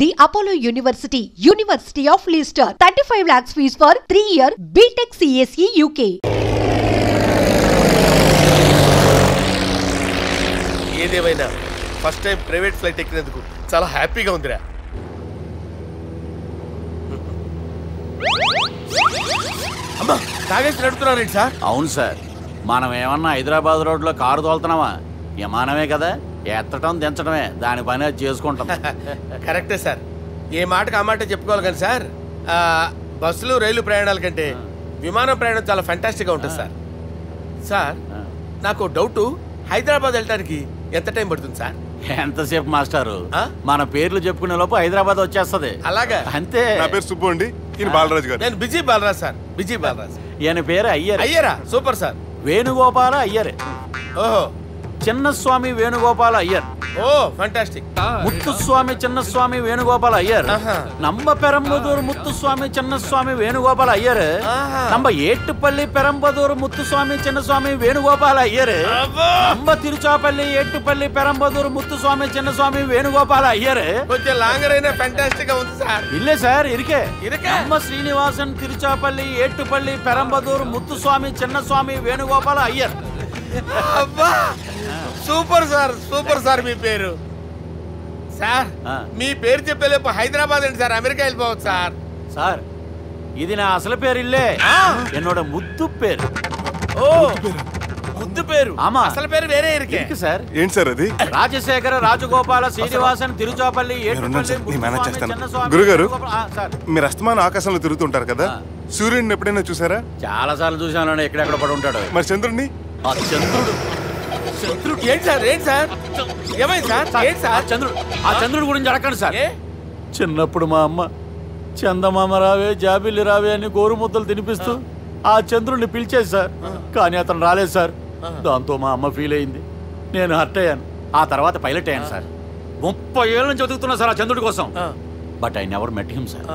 The Apollo University, University of Leicester, 35 lakhs fees for 3-year BTech CSE UK. ఏదేమైనా first time private flight ఎక్కినందుకు చాలా హ్యాపీగా ఉందిరా. అమ్మా తాగేసి నడుపుతున్నారేంటి సార్? అవును సార్, మనం ఏమన్నా హైదరాబాద్ రోడ్లో కారు తోలుతున్నామా? విమానమే కదా, ఎత్తటం దించడమే, దాని పని అది చేసుకుంటాం. కరెక్టే సార్, ఏ మాటకు ఆ మాట చెప్పుకోవాలి కానీ సార్, బస్సులు రైలు ప్రయాణాల కంటే విమానం ప్రయాణం చాలా ఫ్యాంటాస్టిక్గా ఉంటుంది సార్. సార్ నాకు డౌటు, హైదరాబాద్ వెళ్ళడానికి ఎంత టైం పడుతుంది సార్? ఎంతసేపు మాస్టారు, మన పేర్లు చెప్పుకునే లోపు హైదరాబాద్ వచ్చేస్తుంది. అలాగా? అంతే. నా పేరు సుబ్బు అండి, ఈయన బాలరాజు గారు. నేను busy Balraj sir, busy Balraj. ఈయన పేరు అయ్యర్. అయ్యరా? Super sir. వేణుగోపాల అయ్యర్. ఓహో, చిన్నస్వామి వేణుగోపాల అయ్యర్. ఓ ఫంటాస్టిక్. ముత్తుస్వామి చిన్నస్వామి వేణుగోపాల అయ్యర్. நம்ம பெரம்பதூர் முத்துசுவாமி சின்னசுவாமி வேணுகோபால ஐயர். நம்ம ஏட்டுப்பள்ளி பெரம்பதூர் முத்துசுவாமி சின்னசுவாமி வேணுகோபால ஐயர். நம்ம திருச்சாப்பள்ளி ஏட்டுப்பள்ளி பெரம்பதூர் முத்துசுவாமி சின்னசுவாமி வேணுகோபால ஐயர். కొంచెం లాంగర్ అయినా ఫ్యాంటాస్టిక్ గా ఉంది సార్. இல்ல சார், இருக்கே. இருக்கே. நம்ம ஸ்ரீனிவாசன் திருச்சாப்பள்ளி ஏட்டுப்பள்ளி பெரம்பதூர் முத்துசுவாமி சின்னசுவாమి వేణుగోపాల అయ్యర్. అబ్బా సూపర్ సార్, సూపర్ సార్. మీ పేరు సార్, మీ పేరు చెప్పేలేపు హైదరాబాద్ అండి సార్, అమెరికా వెళ్ళిపోవచ్చు సార్. సార్ ఇది నా అసలు పేరు ఇల్లే, என்னோட ముద్దు పేరు. ఓ ముద్దు పేరు. ఆమా, అసలు పేరు వేరే ఇరికే సార్. ఏంటి సార్ అది? రాజశేఖర రాజగోపాల శ్రీనివాసన్ తిరుచాపల్లి గురుగారు, మీరు అస్తమానం ఆకాశంలో తిరుగుతుంటారు కదా, సూర్యుడిని ఎప్పుడైనా చూసారా? చాలా సార్లు చూసాను, ఎక్కడెక్కడ పడి ఉంటాడు. మరి చంద్రుడిని? ఆ చంద్రుడు. చంద్రుడు ఏంటి సార్? ఏంటి సార్? ఏమైంది సార్? ఏంటి సార్? ఆ చంద్రుడి గురించి అడగండి సార్. చిన్నప్పుడు మా అమ్మ చందమామ రావే జాబిల్లి రావే అని గోరు ముద్దలు తినిపిస్తూ ఆ చంద్రుడిని పిలిచేది సార్, కానీ అతను రాలేదు సార్. దాంతో మా అమ్మ ఫీల్ అయింది, నేను హర్ట్ అయ్యాను. ఆ తర్వాత పైలట్ అయ్యాను సార్. 30 ఏళ్ళ నుంచి చదువుతున్నా సార్ ఆ చంద్రుడి కోసం. But I never met him sir.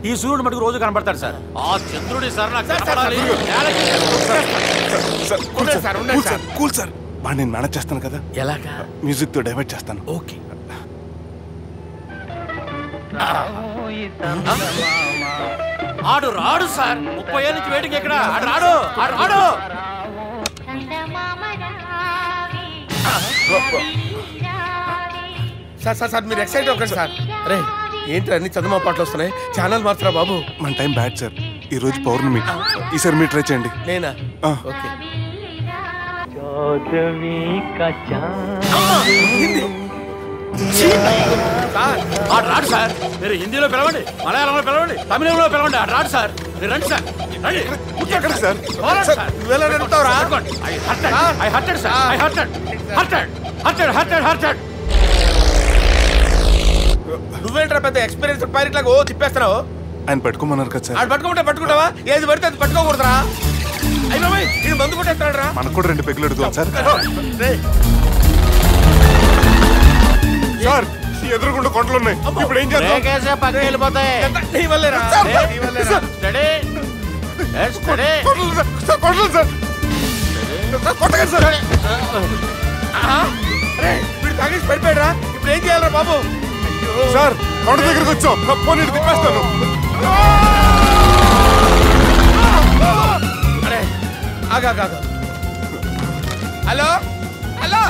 ఈ సూర్యుడు మటుకు రోజు కనపడతాడు సార్. ఆ చంద్రుడి సార్ నాకు కనపడాలి. కూల్ సార్, బాగా నేను మేనేజ్ చేస్తాను కదా. ఎలాగా? మ్యూజిక్ తో డైవర్ట్ చేస్తాను. ఓకే. ఆడు రాడు సార్, 30 ఏళ్ళ నుంచి వెయిటింగ్. ఎక్కడ ఆడు రాడు, ఆడు రాడు. సార్ సార్ సార్ మీరు ఎక్సైట్ అవ్వకండి సార్. అరే ఏంటి అన్ని చందమా పాటలు వస్తున్నాయి, ఛానల్ మార్చరా బాబు. మన టైం బ్యాడ్ సార్, ఈ రోజు పౌర్ణమి. ఈసారి మీరు ట్రై చేయండి. నేనా? ఓకే. ఆడు రాడు సార్, మీరు హిందీలో పిలవండి, మలయాళంలో పిలవండి, తమిళంలో పిలవండి, ఆడు రాడు సార్. మీరు రండి సార్, రండి. ఎక్కడ సార్? నువ్వేంట్రా పెద్ద ఎక్స్పీరియన్స్ పైలట్ లాగా ఓ తిప్పేస్తున్నావు? ఆయన పట్టుకోమన్నారు కదా సార్. ఆడు పట్టుకుంటావా? ఏది పడితే అది పట్టుకోకూడదురా. అయ్యో ఇది మందు కొట్టేస్తాడు రా. మనకు కూడా 2 పెగ్గులు అడుగుతాం సార్. సార్ ఎదురుగుండా కొండలు ఉన్నాయి, ఇప్పుడు ఏం చేద్దాం? పక్కకి వెళ్ళిపోతాయి. వీడు తాగేసి పడిపోయాడురా, ఇప్పుడు ఏం చేయాలరా బాబు? సార్ కొండ దగ్గరకు వచ్చాం, పోనీ తిప్పేస్తాను. హలో హలో,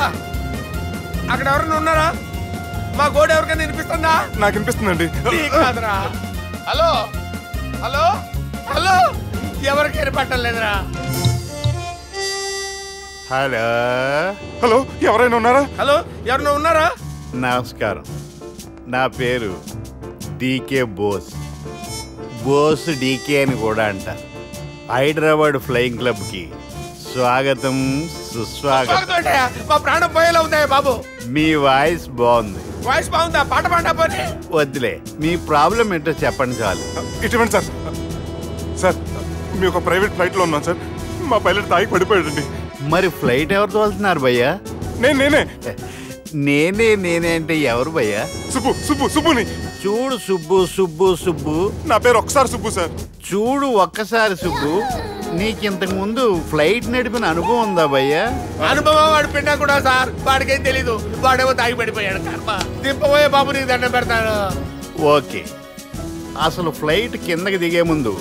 అక్కడ ఎవరన్నా ఉన్నారా? మా గోడ ఎవరికైనా వినిపిస్తుందా? నాకు వినిపిస్తుందండి. హలో హలో హలో, ఎవరికి ఏర్పట్టలేదురా? హలో హలో, ఎవరైనా ఉన్నారా? హలో ఎవరైనా ఉన్నారా? నమస్కారం, నా పేరు డీకే బోస్. బోస్ డీకే అని కూడా అంటారు. హైదరాబాద్ ఫ్లయింగ్ క్లబ్కి స్వాగతం సుస్వాగతం. మా ప్రాణం పోయేలా ఉందా బాబు? మీ వాయిస్ బాగుంది. వాయిస్ బాగుందా? పాట పాడా పోనీ. వద్దులే, మీ ప్రాబ్లం ఏంటో చెప్పండి చాలు. ఇటువంటి సార్, సార్ మీ ఒక ప్రైవేట్ ఫ్లైట్లో ఉన్నాం సార్, మా పైలట్ తాగి పడిపోయాడండి. మరి ఫ్లైట్ ఎవరితో వెళ్తున్నారు భయ్యా? నేనే నేనే అంటే ఎవరు భయ్యా? సుబ్బుని. చూడు సుబ్బు, నా పేరు ఒకసారి సుబ్బు సార్. చూడు ఒక్కసారి సుబ్బు, నీకింతకు ముందు ఫ్లైట్ నడిపిన అనుభవం ఉందా భయ్యా? అనుభవం వాడు పిన్నా కూడా సార్, వాడికేం తెలీదు. వాడేమో తాగి పడిపోయాడు. కర్మ దింపబోయే బాబు, నీకు దండం పెడతాను. ఓకే, అసలు ఫ్లైట్ కిందకి దిగే ముందు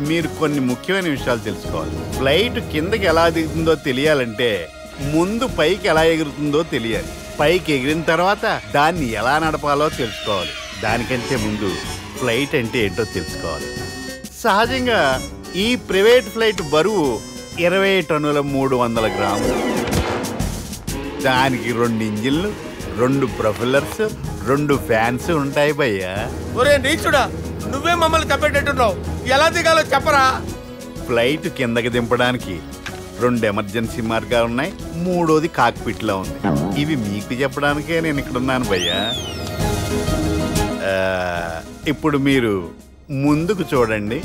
మీరు కొన్ని ముఖ్యమైన విషయాలు తెలుసుకోవాలి. ఫ్లైట్ కిందకి ఎలా దిగుతుందో తెలియాలంటే ముందు పైకి ఎలా ఎగురుతుందో తెలియాలి. పైకి ఎగిరిన తర్వాత దాన్ని ఎలా నడపాలో తెలుసుకోవాలి. దానికంటే ముందు ఫ్లైట్ అంటే ఏంటో తెలుసుకోవాలి. సహజంగా ఈ ప్రైవేట్ ఫ్లైట్ బరువు 20 టన్నుల 300 గ్రాములు. దానికి 2 ఇంజిన్లు, 2 ప్రొపెల్లర్స్, 2 ఫ్యాన్స్ ఉంటాయి భయ్యా. ఒరే నీచుడా, నువ్వే మమ్మల్ని తప్పేటట్టున్నావు. ఎలా దిగాలో చెప్పరా? ఫ్లైట్ కిందకి దింపడానికి 2 ఎమర్జెన్సీ మార్గాలు ఉన్నాయి, 3వది కాక్పిట్ లో ఉంది. ఇవి మీకు చెప్పడానికే నేను ఇక్కడ ఉన్నాను భయ్యా. ఇప్పుడు మీరు ముందుకు చూడండి.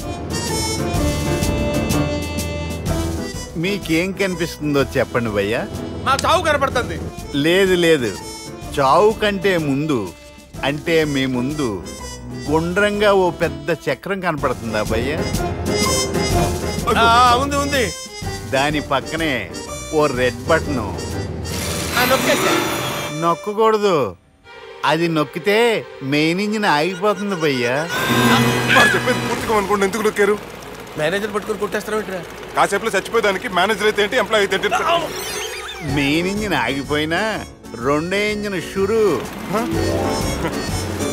మీకేం కనిపిస్తుందో చెప్పండి భయ్యా. మా చావు కనపడుతుంది. లేదు లేదు, చావు కంటే ముందు అంటే మీ ముందు గుండ్రంగా ఓ పెద్ద చక్రం కనపడుతుందా భయ్యా? ఉంది ఉంది. దాని పక్కనే ఓ రెడ్ బటన్. నొక్కకూడదు, అది నొక్కితే మెయిన్ ఇంజిన్ ఆగిపోతుంది భయ్యా. చెప్పేది పూర్తిగా అనుకోండి. ఎందుకు నొక్కారు? మేనేజర్ పట్టుకుని కొట్టేస్తారా? కాసేపులో చచ్చిపోయేదానికి మేనేజర్ అయితే ఏంటి, ఎంప్లాయ్ అయితే ఏంటి? మెయిన్ ఇంజిన్ ఆగిపోయినా 2వ ఇంజిన్ షురు.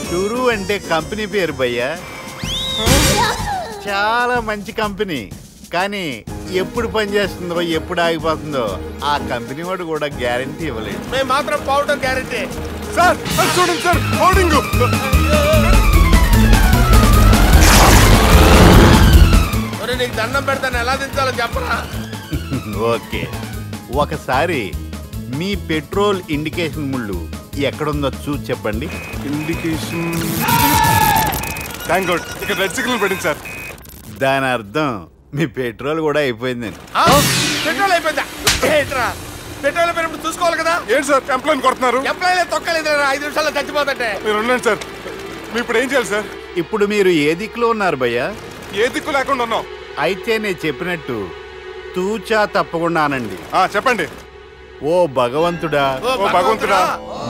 షురు అంటే కంపెనీ పేరు భయ్యా. చాలా మంచి కంపెనీ. కానీ ఎప్పుడు పనిచేస్తుందో ఎప్పుడు ఆగిపోతుందో ఆ కంపెనీ వాడు కూడా గ్యారంటీ ఇవ్వలేదు. మేము మాత్రం పోవడం గ్యారంటీ. సార్ చూడండి సార్, హోర్డింగ్. నీకు దండం పెడతాను, ఎలా దించాలో చెప్పరా? ఓకే, ఒకసారి మీ పెట్రోల్ ఇండికేషన్ ముళ్ళు ఎక్కడుందో చూసి చెప్పండి. ఇండికేషన్. థ్యాంక్ గాడ్, ఇక్కడ రెడ్ సిగ్నల్ పడింది సార్. దాని అర్థం మీ పెట్రోల్ కూడా అయిపోయిందని. పెట్రోల్ అయిపోయిందా? పెట్రోల్ అయిపోయినప్పుడు చూసుకోవాలి కదా. ఏంటి సార్ ఎంప్లాయ్ కొడుతున్నారు? ఎంప్లాయ్ తొక్కలేదు, 5 నిమిషాల్లో చచ్చిపోతుంటే. మీరు ఉండండి సార్. మీరు ఇప్పుడు ఏం చేయాలి సార్? ఇప్పుడు మీరు ఏ దిక్కులో ఉన్నారు భయ్యా? ఏ దిక్కు లేకుండా ఉన్నాం. అయితే నేను చెప్పినట్టు తూచా తప్పకుండా అనండి. చెప్పండి. ఓ భగవంతుడా, ఓ భగవంతుడా,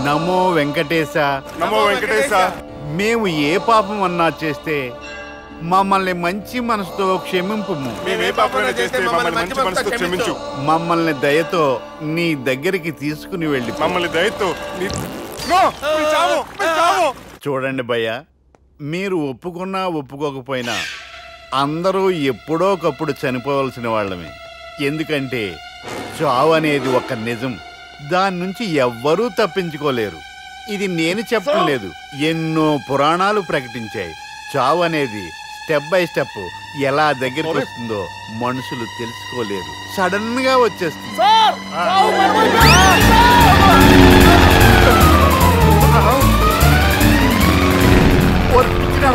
నమో వెంకటేశ, నమో వెంకటేశ. మేము ఏ పాపం అన్నా చేస్తే మమ్మల్ని మంచి మనసుతో క్షమింపు. మమ్మల్ని దయతో నీ దగ్గరికి తీసుకుని వెళ్ళి. మమ్మల్ని దయతో. చూడండి భయ్యా, మీరు ఒప్పుకున్నా ఒప్పుకోకపోయినా అందరూ ఎప్పుడో ఒకప్పుడు చనిపోవలసిన వాళ్ళమే. ఎందుకంటే చావు అనేది ఒక నిజం, దాని నుంచి ఎవ్వరూ తప్పించుకోలేరు. ఇది నేను చెప్పడం లేదు, ఎన్నో పురాణాలు ప్రకటించాయి. చావు అనేది స్టెప్ బై స్టెప్ ఎలా దగ్గరికి వస్తుందో మనుషులు తెలుసుకోలేరు, సడన్ గా వచ్చేస్తుంది.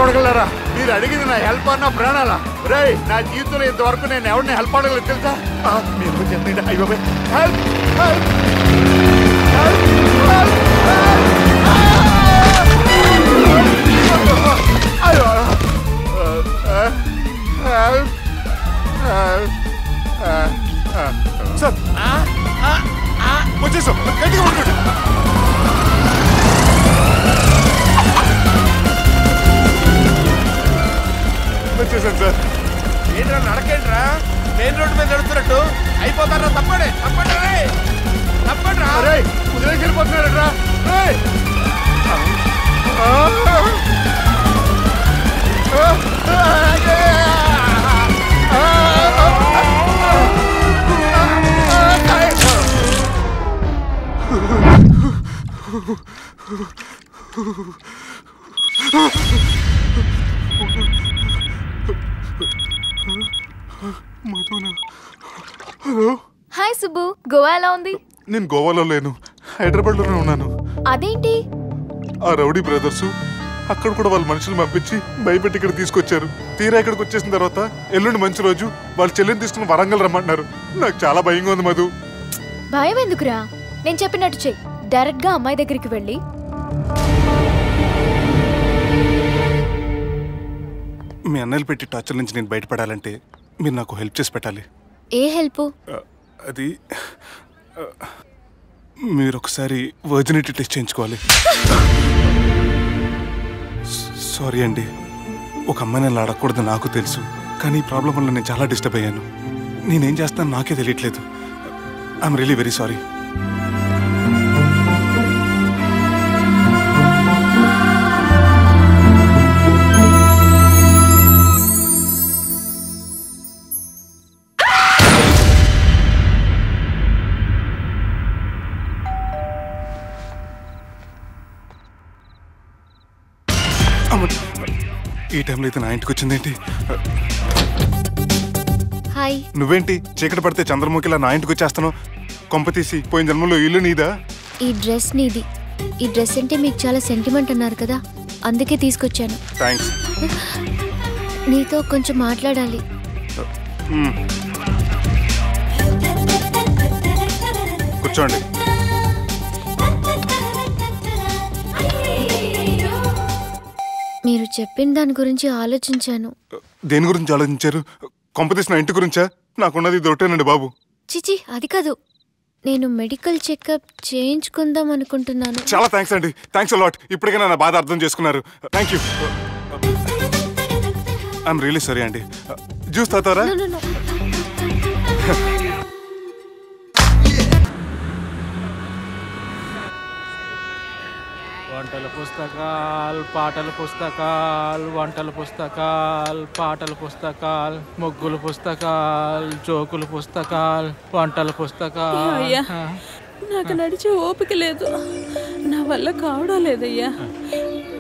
అడగలరా? మీరు అడిగింది నా హెల్ప్ అన్న ప్రాణాలా? రే, నా జీవితంలో ఇంతవరకు నేను ఎవరిని హెల్ప్ అడగలేదు తెలుసా? మీరు చెప్పండి. అయ్యో హెల్ప్ హెల్ప్ సార్ వచ్చేసాం. గట్టిగా పట్టుకోండి. వచ్చేసాను సార్. ఏంట్రా నడకేంట్రా? మెయిన్ రోడ్డు మీద నడుస్తున్నట్టు అయిపోతారా? తప్పండి తప్పండి తప్పండి రా. కుదిరేసి వెళ్ళిపోతున్నారా? హాయ్ సుబ్బు, గోవా ఎలా ఉంది? నేను గోవాలో లేను, హైదరాబాద్ లోనే ఉన్నాను. అదేంటి? ఆ రౌడీ బ్రదర్స్ అక్కడ కూడా వాళ్ళ మనుషులు పంపించి భయపెట్టి ఇక్కడ తీసుకొచ్చారు. తీరా ఇక్కడికి వచ్చేసిన తర్వాత ఎల్లుండి మంచి రోజు వాళ్ళ చెల్లిని తీసుకుని వరంగల్ రమ్మంటున్నారు. నాకు చాలా భయంగా ఉంది మధు. భయం ఎందుకురా? నేను చెప్పినట్టు చెయ్యి. డైరెక్ట్ గా అమ్మాయి దగ్గరికి వెళ్ళి మీ అన్నయ్యలు పెట్టి టార్చర్ నుంచి నేను బయటపడాలంటే మీరు నాకు హెల్ప్ చేసి పెట్టాలి. ఏ హెల్ప్? అది మీరు ఒకసారి వర్జినిటీ టెస్ట్ చేయించుకోవాలి. సారీ అండి. ఒక అమ్మాయిని అలా అడగకూడదు నాకు తెలుసు, కానీ ఈ ప్రాబ్లం వల్ల నేను చాలా డిస్టర్బ్ అయ్యాను. నేనేం చేస్తాను నాకే తెలియట్లేదు. I'm really very sorry. ఈ టైంలో అయితే నా ఇంటికి వచ్చిందేంటి? హాయ్. నువ్వేంటి చీకటి పడితే చంద్రముఖిలా నా ఇంటికి వచ్చేస్తాను? కొంప తీసి పోయిన జన్మలో ఇల్లు నీదా? ఈ డ్రెస్ నీది. ఈ డ్రెస్ అంటే మీకు చాలా సెంటిమెంట్ అన్నారు కదా, అందుకే తీసుకొచ్చాను. థ్యాంక్స్. నీతో కొంచెం మాట్లాడాలి. కూర్చోండి. మీరు చెప్పిన దాని గురించి ఆలోచించాను. దేని గురించి ఆలోచించారు? కొంపతీసి నా ఇంటి గురించా? నాకున్నది దొరికేనండి బాబు. చిచి, అది కాదు. నేను మెడికల్ చెకప్ చేయించుకుందాం అనుకుంటున్నాను. చాలా థ్యాంక్స్ అండి. Thanks a lot. ఇప్పటికైనా నా బాధ అర్థం చేసుకున్నారు. Thank you. I'm really sorry అండి. జ్యూస్ తాతారా? వంటల పుస్తకాలు, పాటల పుస్తకాలు, వంటల పుస్తకాలు, పాటల పుస్తకాలు, ముగ్గుల పుస్తకాలు, జోకుల పుస్తకాలు, వంటల పుస్తకాలు. అయ్యా, నాకు నడిచే ఓపిక లేదు, నా వల్ల కావడం లేదయ్యా.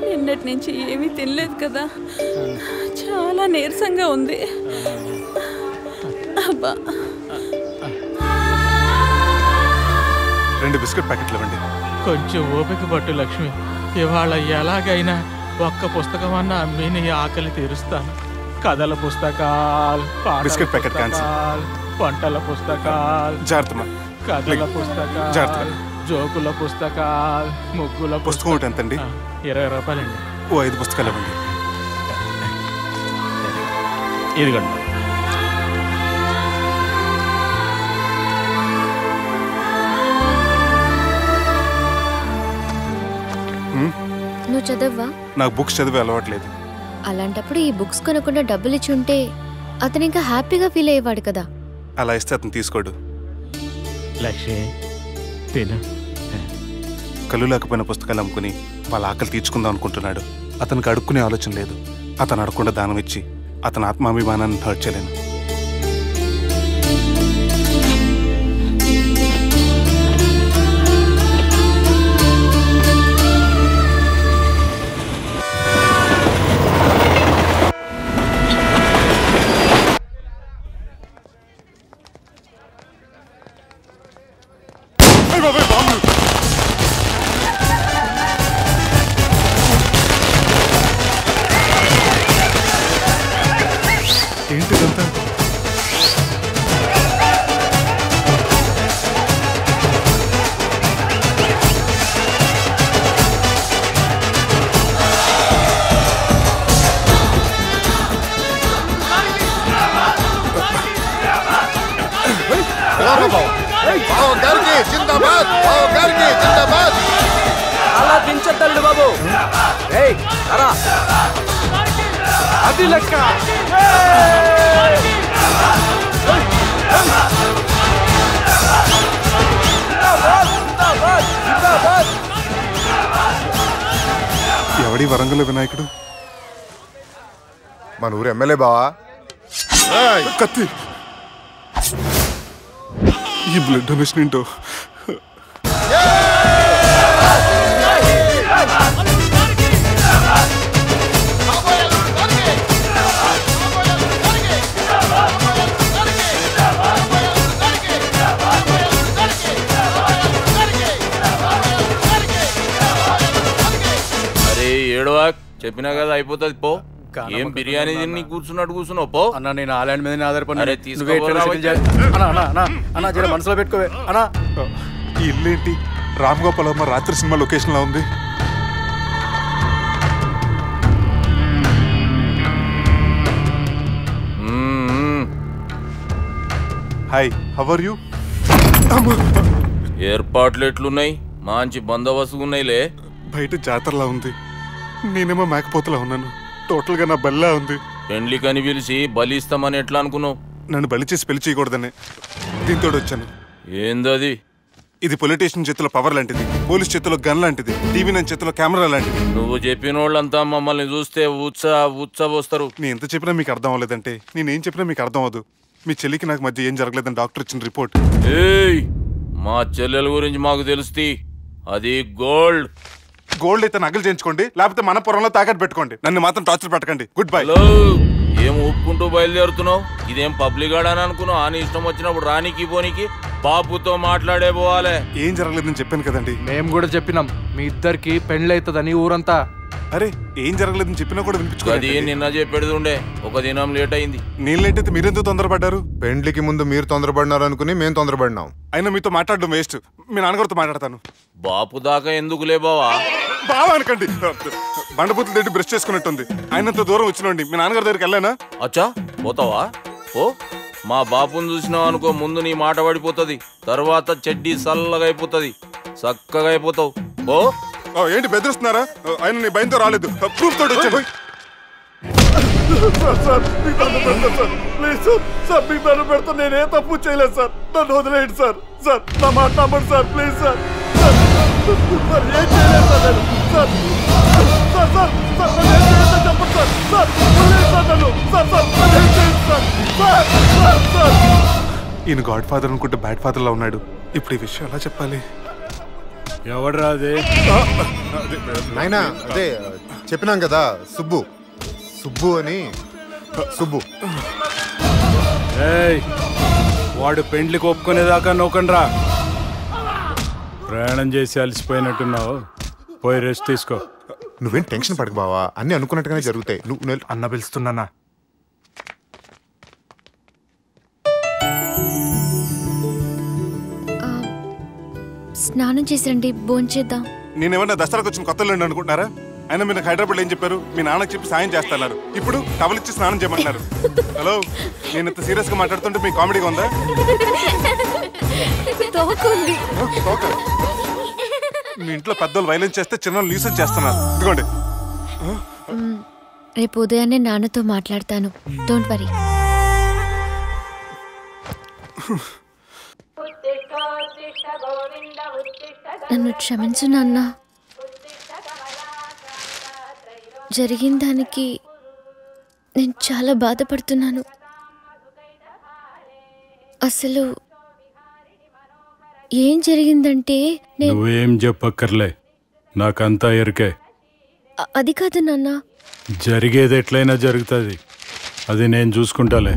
నిన్నటి నుంచి ఏమీ తినలేదు కదా, చాలా నీరసంగా ఉంది. అబ్బా, 2 బిస్కెట్ ప్యాకెట్లు ఇవ్వండి. కొంచెం ఓపిక పట్టు లక్ష్మి. ఇవాళ ఎలాగైనా ఒక్క పుస్తకం అన్నా అమ్మి నీ ఆకలి తీరుస్తాను. కథల పుస్తకాలు, బిస్కెట్ ప్యాకెట్ పుస్తకాలు, వంటల పుస్తకాలు, జాగ్రత్త. కథల పుస్తకాలు, జోకుల పుస్తకాలు, ముగ్గుల పుస్తకం ఒకటి ఎంతండి? 20 రూపాయలండి. ఓ 5 పుస్తకాలు ఇవ్వండి. ఇదిగోండి. నువ్వు చదవ్వా? నాకు బుక్స్ చదివే అలవాట్లేదు. అలాంటప్పుడు ఈ బుక్స్ కొనకుండా డబ్బులు ఇచ్చి ఉంటే అతను ఇంకా హ్యాపీగా ఫీల్ అయ్యేవాడు కదా. అలా ఇస్తే అతను తీసుకోడు. లక్ష్మి తిను. కళ్ళు లేకపోయిన పుస్తకాలు అమ్ముకుని వాళ్ళ ఆకలి తీర్చుకుందాం అనుకుంటున్నాడు. అతనికి అడుక్కునే ఆలోచన లేదు. అతను అడగకుండా దానం ఇచ్చి అతని ఆత్మాభిమానాన్ని హర్ట్ చేయలేను. ఏంటిదంతా? అలా దించద్దండి బాబు. అది లెక్క. ఎవడి వరంగల్ వినాయకుడు? మన ఊరు ఎమ్మెల్యే బావా. కత్తి. ఈ బ్లడ్ డొనేషన్ ఏంటో. ఏడవా, చెప్పినా కదా అయిపోతుంది పో. ఏం బిర్యానీ తిని కూర్చున్నావు పో. అన్న నేను ఆ ల్యాండ్ మీద ఆధారపడి మనసులో పెట్టుకోవే అన్నా. ఈ ఇల్లేంటి రామ్ గోపాల్ వర్మ రాత్రి సినిమా లొకేషన్ లా ఉంది. Hi, how are you? ఏర్పాట్లు ఎట్లున్నాయి? మంచి బందోబస్తు ఉన్నాయిలే. బయట జాతరలా ఉంది. నేనేమో మేకపోతలా ఉన్నాను. టోటల్ గా నా బల్లా ఉంది. పెండ్లి కని పిలిచి బలి ఇస్తామని ఎట్లా అనుకున్నావు? నన్ను బలి చేసి పెళ్లి చేయకూడదని దీంతో వచ్చాను. ఏందది? ఇది పొలిటీషియన్ చేతిలో పవర్ లాంటిది, పోలీస్ చేతిలో గన్ లాంటిది, టీవీ నైన్ చేతిలో కెమెరా లాంటిది. నువ్వు చెప్పిన వాళ్ళంతా మమ్మల్ని చూస్తే ఉత్సవస్తారు. నేను ఎంత చెప్పినా మీకు అర్థం అవ్వలేదంటే నేనేం చెప్పినా మీకు అర్థం అవ్వదు. మీ చెల్లికి నాకు మధ్య ఏం జరగలేదని డాక్టర్ ఇచ్చిన రిపోర్ట్. ఏయ్, మా చెల్లెల గురించి మాకు తెలుస్తుంది. అది గోల్డ్. గోల్డ్ అయితే నగలు చేయించుకోండి, లేకపోతే మన పొరంలో తాకట్టు పెట్టుకోండి. నన్ను మాత్రం టార్చర్ పెట్టకండి. Good bye. ఏం ఒప్పుకుంటూ బయలుదేరుతున్నావు? ఇదేం పబ్లిక్ గార్డ్ అని అనుకున్నావు? అని ఇష్టం వచ్చినప్పుడు రానికి పోనీకి బాపుతో మాట్లాడే పోవాలి. ఏం జరగలేదని చెప్పాను కదండి. మేము కూడా చెప్పినాం మీ ఇద్దరికి పెళ్ళైతుందని ఊరంతా. అరే ఏం జరగలేదని చెప్పినా కూడా వినిపించుకోండి. నిన్న చెప్పేది ఉండే, ఒక దినం లేట్ అయింది. నేను లేట్ అయితే మీరెందుకు తొందరపడ్డారు? పెండ్లికి ముందు మీరు తొందరపడినారు అనుకుని మేము తొందరపడినాం. అయినా మీతో మాట్లాడడం వేస్ట్. మీ నాన్నగారితో మాట్లాడతాను. బాపు దాకా ఎందుకులే బావా? బావా అనకండి, బండబూతులు తిట్టి బ్రష్ చేసుకున్నట్టుంది. ఆయనంత దూరం వచ్చినండి. మీ నాన్నగారి దగ్గరికి వెళ్ళానా? అచ్చా పోతావా? ఓ మా బాపుని చూసినావు అనుకో, ముందు నీ మాట పడిపోతుంది, తర్వాత చెడ్డీ చల్లగా అయిపోతుంది, చక్కగా అయిపోతావు. ఓ ఏంటి బెదిరిస్తున్నారా? ఆయన నీ భయంతో రాలేదు, ప్రూఫ్ తోటి వచ్చాను. నేనే తప్పు చేయలేదు సార్. నన్ను వదిలేయండి సార్. సార్ నా మాట నమ్మండి సార్. Please sir. సార్ ఏం చేయలేదు సార్ నేను. సార్ సార్ సార్ సార్ నన్ను ఏం చేయలేదు చెప్పండి సార్. సార్ వదిలేయండి సార్ నన్ను. సార్ సార్ నన్ను ఏం చేయలేదు సార్. Sir sir sir. ఈయన గాడ్ ఫాదర్ అనుకుంటే బ్యాడ్ ఫాదర్ లా ఉన్నాడు. ఇప్పుడు ఈ విషయం ఎలా చెప్పాలి? ఎవడ్రా అదే? నాయనా అదే చెప్పినాం కదా, సుబ్బు. సుబ్బు అని. సుబ్బు. వాడు పెండ్లికి ఒప్పుకునేదాకా నోకండ్రా. ప్రయాణం చేసి అలసిపోయినట్టున్నావు, పోయి రెస్ట్ తీసుకో. నువ్వేం టెన్షన్ పడకు బావా, అన్ని అనుకున్నట్టుగానే జరుగుతాయి. నువ్వు అన్న పిలుస్తున్నానా? స్నానం చేసిరండి, భోంచేద్దాం. నేనేమన్నా దసరాకు వచ్చిన కొత్తలో అనుకుంటున్నారా? అయినా మీరు హైదరాబాద్ ఏం చెప్పారు? మీ నాన్నకి చెప్పి సాయం చేస్తున్నారు. ఇప్పుడు టవల్ ఇచ్చి స్నానం చేయమంటున్నారు. హలో, నేను ఇంత సీరియస్ గా మాట్లాడుతుంటే మీకు కామెడీగా ఉందా? మీ ఇంట్లో పెద్దలు వైలెన్స్ చేస్తే చిన్న న్యూసెన్స్ చేస్తున్నారు. ఇదిగోండి. రేపు ఉదయాన్నే నాన్నతో మాట్లాడతాను. Don't worry. నన్ను క్షమించు నాన్న. జరిగిన దానికి నేను చాలా బాధపడుతున్నాను. అసలు ఏం జరిగిందంటే నువ్వేం చెప్పక్కర్లే, నాకంతా ఎరికే. అది కాదు నాన్న. జరిగేది ఎట్లయినా జరుగుతుంది, అది నేను చూసుకుంటాలే.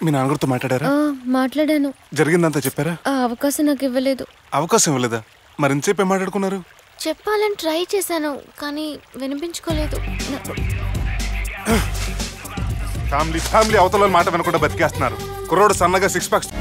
మీ నాన్నగారితో మాట్లాడారా? మాట్లాడాను. జరిగిందంతా చెప్పారా? ఆ అవకాశం నాకు ఇవ్వలేదు. అవకాశం ఇవ్వలేదా? మరి ఎంతసేపు మాట్లాడుకున్నారు? చెప్పాలని ట్రై చేశాను, కానీ వినిపించుకోలేదు. ఫ్యామిలీ అవతల మాట వినకుండా బతికేస్తున్నారు. కుర్రోడు సన్నగా 6 ప్యాక్స్